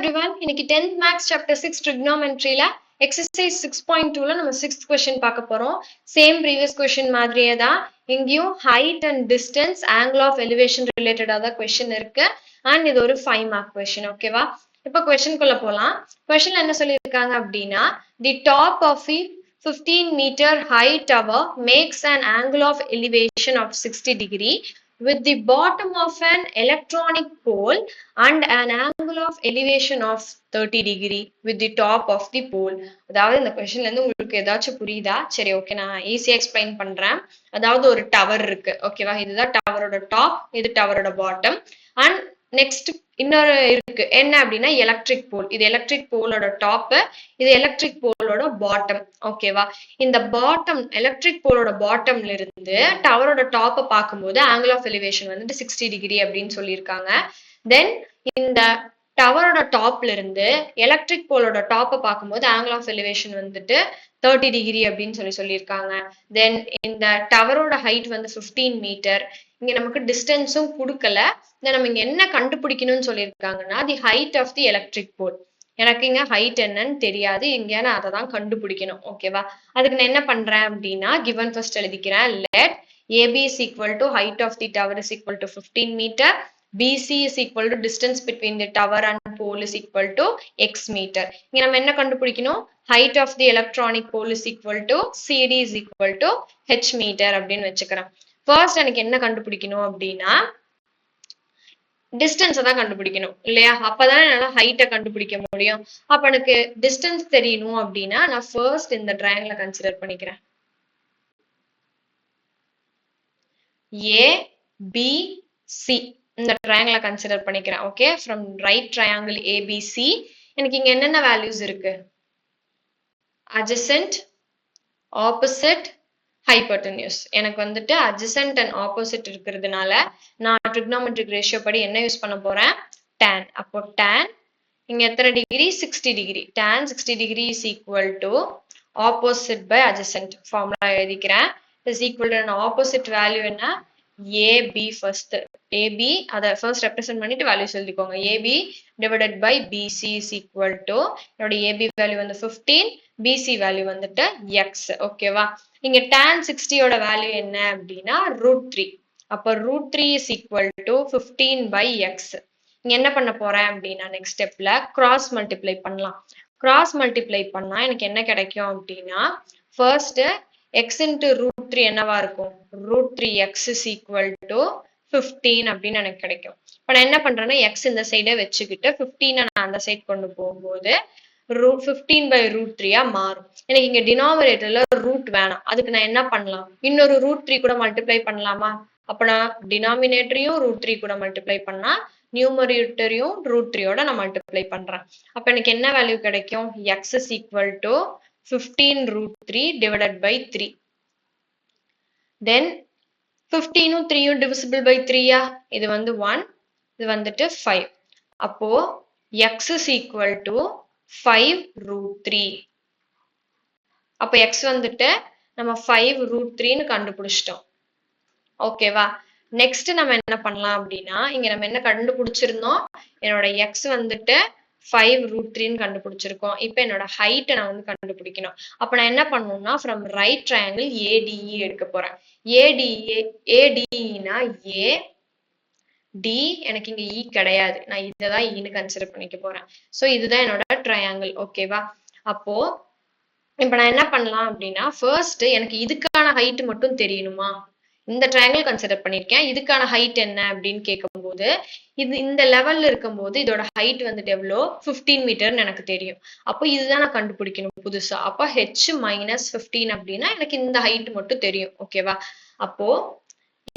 everyone, இன்னைக்கு 10th Maths Chapter 6 Trigonometryல Exercise 6.2ல நம்ம 6th question பார்க்க போறோம். Same previous question மாதிரியே தான். இங்கேயும் height and distance, angle of elevation related தான் question இருக்கு. And இது ஒரு 5 mark question, ஓகேவா? இப்போ question குள்ள போலாம். Questionல என்ன சொல்லியிருக்காங்க அப்படின்னா, the top of a 15-meter high tower makes an angle of elevation of 60 degree with the bottom of an electronic pole and an angle of elevation of 30 degree with the top of the pole. அதாவது இந்த கொஸ்டின்ல இருந்து உங்களுக்கு ஏதாச்சும் புரியுதா? சரி, okay, நான் ஈஸியா எக்ஸ்பிளைன் பண்றேன். அதாவது ஒரு டவர் இருக்கு, ஓகேவா? இதுதான் டவரோட டாப், இது டவரோட பாட்டம். அண்ட் நெக்ஸ்ட் இன்னொரு இருக்கு, என்ன அப்படின்னா எலக்ட்ரிக் போல். இது எலக்ட்ரிக் போலோட டாப், இது எலக்ட்ரிக் போலோட பாட்டம், ஓகேவா? இந்த பாட்டம் எலக்ட்ரிக் போலோட பாட்டம்ல இருந்து டவரோட டாப்பை பார்க்கும்போது ஆங்கிள் ஆஃப் எலிவேஷன் வந்துட்டு 60 டிகிரி அப்படின்னு சொல்லியிருக்காங்க. தென் இந்த டவரோட டாப்ல இருந்து எலக்ட்ரிக் போலோட டாப்பை பார்க்கும்போது ஆங்கிள் ஆஃப் எலிவேஷன் வந்துட்டு 30 டிகிரி அப்படின்னு சொல்லியிருக்காங்க. தென் இந்த டவரோட ஹைட் வந்து 15 மீட்டர். இங்க நமக்கு டிஸ்டன்ஸும் கொடுக்கல. நம்ம இங்க என்ன கண்டுபிடிக்கணும்னு சொல்லியிருக்காங்கன்னா the height of the electric pole. எனக்கு இங்க ஹைட் என்னன்னு தெரியாது, இங்க நான் அதை தான் கண்டுபிடிக்கணும், ஓகேவா? அதுக்கு நான் என்ன பண்றேன் அப்படின்னா கிவன் ஃபர்ஸ்ட் எழுதிக்கிறேன். Let AB is equal to height of the tower is equal to 15 meter. BC is equal to distance between the tower and pole is equal to x meter. இங்க நம்ம என்ன கண்டுபிடிக்கணும்? height of the electronic pole is equal to CD is equal to h meter அப்படின்னு வச்சுக்கிறேன். First எனக்கு என்ன கண்டுபிடிக்கணும் அப்படின்னா டிஸ்டன்ஸை தான் கண்டுபிடிக்கணும் இல்லையா? அப்பதான் என்னால ஹைட்டை கண்டுபிடிக்க முடியும். அப்ப எனக்கு டிஸ்டன்ஸ் தெரியணும் அப்படின்னா நான் ஃபர்ஸ்ட் இந்த ட்ரையாங்கிளை கன்சிடர் பண்ணிக்கிறேன். ABC இந்த ட்ரையாங்கிளை கன்சிடர் பண்ணிக்கிறேன். Okay, from right triangle ABC எனக்கு இங்க என்னென்ன வேல்யூஸ் இருக்கு? adjacent, opposite, hypotenuse. எனக்கு வந்துட்டு adjacent and opposite இருக்கிறதுனால நான் trigonometric ratio படி என்ன யூஸ் பண்ண போறேன்? tan. அப்போ tan இங்க எத்தனை degree? 60 degree. tan 60 degree is equal to opposite by adjacent. Formula எழுதிக்கிறேன். is equal to an opposite value என்ன? AB first. AB அதை first represent பண்ணிட்டு values எழுதிக்கோங்க. AB divided by BC is equal to என்னோட AB value வந்து 15, BC value வந்துட்டு x, ஓகேவா? இங்க tan 60 ஓட வேல்யூ என்ன அப்படின்னா √3. அப்ப √3 is equal to 15 by x. இங்க என்ன பண்ண போறேன் அப்படின்னா நெக்ஸ்ட் ஸ்டெப்ல கிராஸ் மல்டிப்ளை பண்ணலாம். கிராஸ் மல்டிப்ளை பண்ணா எனக்கு என்ன கிடைக்கும் அப்படின்னா ஃபர்ஸ்ட் x into √3 என்னவா இருக்கும்? √3x is equal to 15 அப்படின்னு எனக்கு கிடைக்கும். இப்ப நான் என்ன பண்றேன்னா x இந்த சைடை வச்சுக்கிட்டு 15 நான் அந்த சைட் கொண்டு போகும்போது 15 by √3 மாறும். எனக்கு இங்க டினாமினேட்டர்ல ரூட் வேணாம். அதுக்கு நான் என்ன பண்ணலாம்? இன்னொரு √3 கூட மல்டிப்ளை பண்ணலாமா? அப்ப நான் டினாமினேட்டரையும் √3 கூட மல்டிப்ளை பண்ணா நியூமரேட்டரையும் √3 நான் மல்டிப்ளை பண்றேன். அப்ப எனக்கு என்ன வேல்யூ கிடைக்கும்? x is equal to 15 √3 divided by 3. Then 15 3 divisible by 3 இது வந்து 1, இது வந்துட்டு 5. அப்போ x is equal to 5 √3. அப்ப x வந்துட்டு நம்ம 5 √3 கண்டுபிடிச்சிட்டோம், ஓகேவா? நெக்ஸ்ட் நம்ம என்ன பண்ணலாம் அப்படின்னா இங்க நம்ம என்ன கண்டுபிடிச்சிருந்தோம்? என்னோட x வந்துட்டு 5 √3 கண்டுபிடிச்சிருக்கோம். இப்ப என்னோட ஹைட்டை நான் வந்து கண்டுபிடிக்கணும். அப்ப நான் என்ன பண்ணணும்னா ஃப்ரம் ரைட் ட்ரையாங்கிள் ADE எடுக்க போறேன். ADEனா A D, எனக்கு இங்க E கிடையாது, நான் இதைதான் ஈன்னு கன்சிடர் பண்ணிக்க போறேன். சோ இதுதான் என்னோட ட்ரையாங்கிள், ஓகேவா? அப்போ இப்ப நான் என்ன பண்ணலாம் அப்படின்னா ஃபர்ஸ்ட் எனக்கு இதுக்கான ஹைட் மட்டும் தெரியணுமா? இந்த ட்ரையாங்கிள் கன்சிடர் பண்ணிருக்கேன், இதுக்கான ஹைட் என்ன அப்படின்னு கேட்கும்போது இது இந்த லெவல்ல இருக்கும்போது இதோட ஹைட் வந்துட்டு எவ்வளோ? 15 மீட்டர்னு எனக்கு தெரியும். அப்போ இதுதான் நான் கண்டுபிடிக்கணும் புதுசா. அப்போ h minus 15 அப்படின்னா எனக்கு இந்த ஹைட் மட்டும் தெரியும், ஓகேவா? அப்போ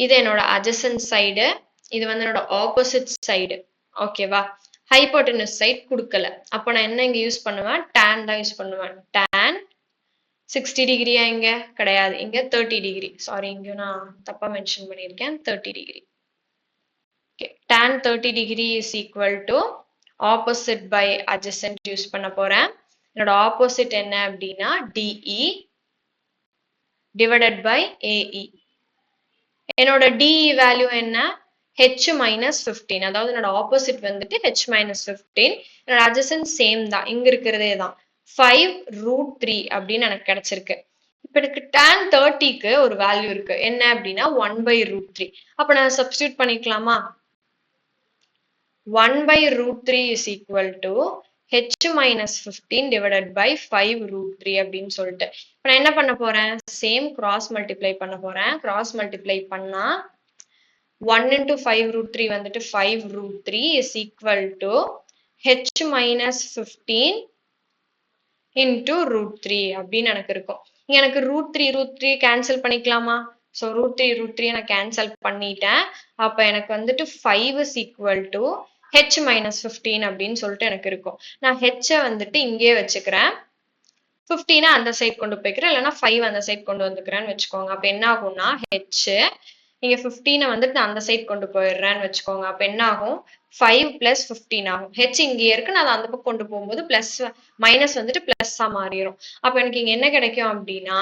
இது என்னோட adjacent சைடு, இது வந்து என்னோட ஆப்போசிட் சைடு, ஓகேவா? ஹைபோட்டெனஸ் சைடு கொடுக்கல. அப்போ நான் என்ன இங்க யூஸ் பண்ணுவேன்? tan தான் யூஸ் பண்ணுவேன். tan 60 டிகிரியா? இங்க கிடையாது, இங்க 30 டிகிரி. சாரி, இங்க நான் தப்பா மென்ஷன் பண்ணியிருக்கேன், 30 degree. tan 30 degree is equal to opposite by adjacent use பண்ண போறேன். என்னோட ஆப்போசிட் என்ன அப்படின்னா DE divided by AE. என்னோட DE வேல்யூ என்ன? h minus 15. அதாவது என்னோட ஆப்போசிட் வந்துட்டு h minus 15. என்னோட adjacent சேம் தான், இங்க இருக்கிறதே தான். 5√3 அப்படின்னு எனக்கு கிடைச்சிருக்கு. இப்ப எனக்கு tan 30க்கு ஒரு வேல்யூ இருக்கு. என்ன அப்படின்னா 1/√3. அப்ப நான் சப்ஸ்டியூட் பண்ணிக்கலாமா? 1/√3 is equal to h minus 15 divided by 5√3 அப்படின்னு சொல்லிட்டு. இப்ப நான் என்ன பண்ண போறேன்? சேம் கிராஸ் மல்டிப்ளை பண்ண போறேன். கிராஸ் மல்டிப்ளை பண்ணா 1 into 5√3 வந்துட்டு 5√3 is equal to h minus 15 into √3 அப்படின்னு எனக்கு இருக்கும். எனக்கு √3 கேன்சல் பண்ணிக்கலாமா? ஸோ √3 நான் கேன்சல் பண்ணிட்டேன். அப்ப எனக்கு வந்துட்டு 5 is equal to h minus 15 அப்படின்னு சொல்லிட்டு எனக்கு இருக்கும். நான் h வந்துட்டு இங்கே வச்சுக்கிறேன். 15 அந்த சைட் கொண்டு போய்க்கிறேன், இல்லைன்னா 5 அந்த சைட் கொண்டு வந்துக்கிறேன்னு வச்சுக்கோங்க. அப்ப என்ன ஆகும்னா h இங்க 15 வந்துட்டு நான் அந்த சைட் கொண்டு போயிடுறேன்னு வச்சுக்கோங்க. அப்ப என்ன ஆகும்? 5 plus 15 ஆகும். h இங்கே இருக்கு, நான் அந்த பக்கம் கொண்டு போகும்போது பிளஸ் மைனஸ் வந்துட்டு பிளஸ்ஸா மாறிடும். அப்ப எனக்கு இங்க என்ன கிடைக்கும் அப்படின்னா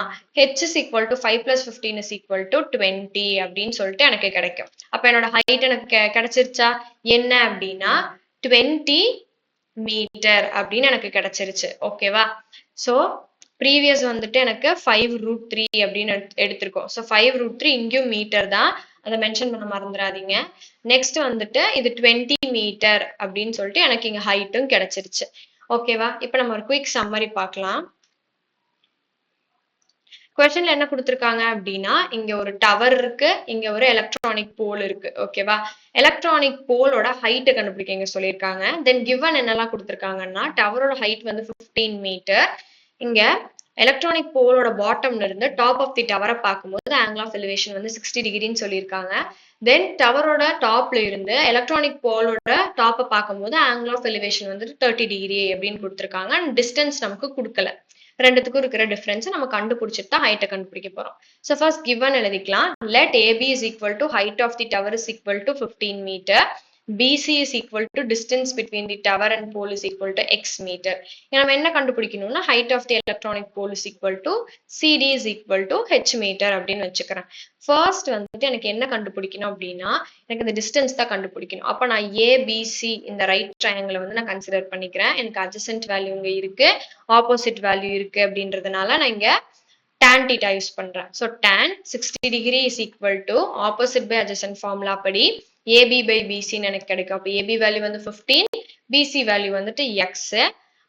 h is equal to 5 plus 15 is equal to 20 அப்படின்னு சொல்லிட்டு எனக்கு கிடைக்கும். அப்ப என்னோட ஹைட் எனக்கு கிடைச்சிருச்சா? என்ன அப்படின்னா 20 மீட்டர் அப்படின்னு எனக்கு கிடைச்சிருச்சு. ஓகேவா? சோ ப்ரீவியஸ் வந்துட்டு எனக்கு 5√3 அப்படின்னு எடுத்திருக்கோம். ஸோ 5√3 இங்கேயும் மீட்டர் தான், அதை மென்ஷன் பண்ண மறந்துடாதீங்க. நெக்ஸ்ட் வந்துட்டு இது 20 மீட்டர் அப்படின்னு சொல்லிட்டு எனக்கு இங்க ஹைட்டும் கிடைச்சிருச்சு. ஓகேவா? இப்போ நம்ம ஒரு குயிக் சம்மரி பார்க்கலாம். கொஸ்டின்ல என்ன கொடுத்திருக்காங்க அப்படின்னா, இங்க ஒரு டவர் இருக்கு, இங்க ஒரு எலக்ட்ரானிக் போல் இருக்கு. ஓகேவா? எலக்ட்ரானிக் போலோட ஹைட் கண்டுபிடிக்க இங்க சொல்லியிருக்காங்க. தென் கிவன் என்னெல்லாம் கொடுத்திருக்காங்கன்னா, டவரோட ஹைட் வந்து 15 மீட்டர். இங்க எலக்ட்ரானிக் போலோட பாட்டம்ல இருந்து டாப் ஆஃப் தி டவரை பார்க்கும்போது ஆங்கிள் ஆஃப் எலிவேஷன் வந்து 60 டிகிரின்னு சொல்லியிருக்காங்க. தென் டவரோட டாப்ல இருந்து எலக்ட்ரானிக் போலோட டாப்பை பார்க்கும்போது ஆங்கிள் ஆஃப் எலிவேஷன் வந்துட்டு 30 டிகிரி அப்படின்னு கொடுத்திருக்காங்க. அண்ட் டிஸ்டன்ஸ் நமக்கு கொடுக்கல. ரெண்டுத்துக்கும் இருக்கிற டிஃபரன்ஸ் நம்ம கண்டுபிடிச்சிட்டு தான் ஹைட்டை கண்டுபிடிக்க போறோம். ஸோ ஃபர்ஸ்ட் கிவன் எழுதிக்கலாம். Let AB is equal to height of the tower is equal to 15 metre. BC is equal to distance between the tower and pole is equal to x meter. நம்ம என்ன கண்டுபிடிக்கணும்னா height of the electronic pole is equal to CD is equal to h meter அப்படின்னு வச்சுக்கிறேன். First வந்துட்டு எனக்கு என்ன கண்டுபிடிக்கணும் அப்படின்னா, எனக்கு இந்த டிஸ்டன்ஸ் தான் கண்டுபிடிக்கணும். அப்ப நான் ABC இந்த ரைட் ட்ரையாங்கிளை வந்து நான் கன்சிடர் பண்ணிக்கிறேன். எனக்கு adjacent வேல்யூ இங்க இருக்கு, ஆப்போசிட் வேல்யூ இருக்கு அப்படின்றதுனால நான் இங்க tan theta யூஸ் பண்றேன். So tan 60 degree is equal to opposite by adjacent formula படி AB by BC எனக்கு கிடைக்கும். அப்ப AB வேல்யூ வந்து 15, BC வேல்யூ வந்துட்டு x.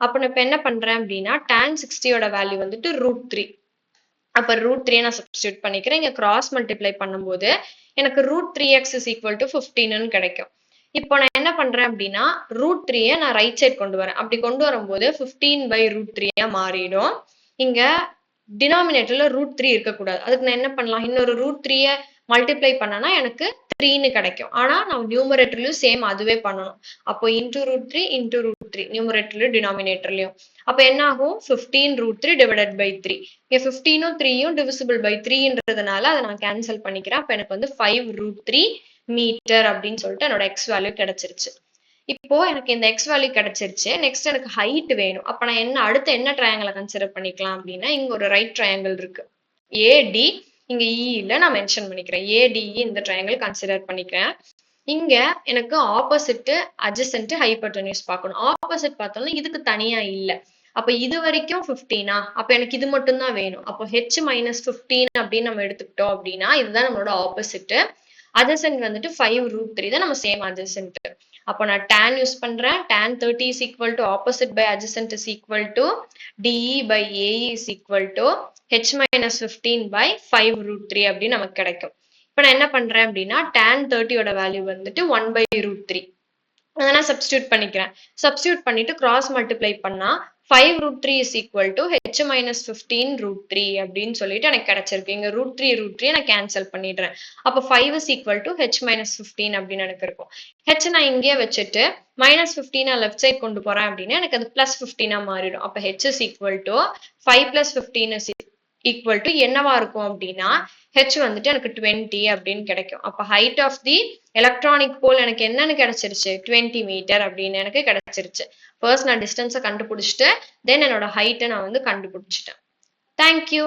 அப்ப நான் இப்ப என்ன பண்றேன் அப்படின்னா tan 60யோட வேல்யூ வந்துட்டு √3. அப்ப √3 நான் சப்ஸ்டியூட் பண்ணிக்கிறேன். இங்க கிராஸ் மல்டிப்ளை பண்ணும்போது எனக்கு √3x is equal to 15ன்னு கிடைக்கும். இப்போ நான் என்ன பண்றேன் அப்படின்னா √3 நான் ரைட் சைட் கொண்டு வரேன். அப்படி கொண்டு வரும்போது 15/√3 மாறிடும். இங்க டினாமினேட்டர்ல √3 இருக்கக்கூடாது. அதுக்கு நான் என்ன பண்ணலாம்? இன்னொரு √3 மல்டிப்ளை பண்ணனா எனக்கு 3ன்னு கிடைக்கும். ஆனா நான் நியூமரேட்டர்லயும் சேம் அதுவே பண்ணணும். அப்போ √3 √3 நியூமரேட்டர்லயும் டினாமினேட்டர்லயும். அப்ப என்ன ஆகும்? 15√3 டிவைடட் பை 3. இங்க 15ம் 3யும் டிவிசிபிள் பை 3ன்றதுனால அதை நான் கேன்சல் பண்ணிக்கிறேன். அப்ப எனக்கு வந்து 5√3 மீட்டர் அப்படின்னு சொல்லிட்டு என்னோட எக்ஸ் வேல்யூ கிடைச்சிருச்சு. இப்போ எனக்கு இந்த எக்ஸ் வேல்யூ கிடைச்சிருச்சு. நெக்ஸ்ட் எனக்கு ஹைட் வேணும். அப்ப நான் என்ன அடுத்து என்ன ட்ரையாங்கிளை கன்சிடர் பண்ணிக்கலாம் அப்படின்னா, இங்க ஒரு ரைட் ட்ரையாங்கிள் இருக்கு ஏடி, இங்க இல்ல நான் மென்ஷன் பண்ணிக்கிறேன். ஏடிஇ இந்த ட்ரையாங்கிள் கன்சிடர் பண்ணிக்கிறேன். இங்க எனக்கு ஆப்போசிட் அட்ஜசன்ட் ஹைப்போட்டென்யூஸ் பார்க்கணும். ஆப்போசிட் பார்த்தோம்னா இதுக்கு தனியா இல்ல. அப்ப இது வரைக்கும் 15ஆ? அப்ப எனக்கு இது மட்டும் தான் வேணும். அப்போ h minus 15 அப்படின்னு நம்ம எடுத்துக்கிட்டோம் அப்படின்னா இதுதான் நம்மளோட ஆப்போசிட். adjacent வந்துட்டு 5√3 தான் நம்ம சேம் adjacent. அப்போ நான் tan யூஸ் பண்றேன். tan 30 is equal to opposite by adjacent is equal to DE by AE is equal to h minus 15 by 5√3 அப்படின்னு நமக்கு கிடைக்கும். இப்போ நான் என்ன பண்றேன் அப்படின்னா tan 30யோட வேல்யூ வந்துட்டு 1/√3. அதை நான் சப்ஸ்டியூட் பண்ணிக்கிறேன். சப்ஸ்டியூட் பண்ணிட்டு கிராஸ் மல்டிப்ளை பண்ணா 5√3 is equal to h minus 15√3 அப்படின்னு சொல்லிட்டு எனக்கு கிடைச்சிருக்கு. இங்க √3 நான் கேன்சல் பண்ணிடுறேன். அப்போ 5 is equal to h minus 15 அப்படின்னு எனக்கு இருக்கும். h நான் இங்கே வச்சுட்டு -15 லெஃப்ட் சைட் கொண்டு போறேன் அப்படின்னா எனக்கு அது +15 மாறிடும். அப்ப h is equal to 5 plus 15 is equal to என்னவா இருக்கும் அப்படின்னா h வந்துட்டு எனக்கு 20 அப்படின்னு கிடைக்கும். அப்ப ஹைட் ஆஃப் தி எலக்ட்ரானிக் போல் எனக்கு என்னன்னு கிடைச்சிருச்சு? 20 மீட்டர் அப்படின்னு எனக்கு கிடைச்சிருச்சு. ஃபர்ஸ்ட் நான் டிஸ்டன்ஸை கண்டுபிடிச்சிட்டு தென் என்னோட ஹைட்டை நான் வந்து கண்டுபிடிச்சிட்டேன். தேங்க்யூ.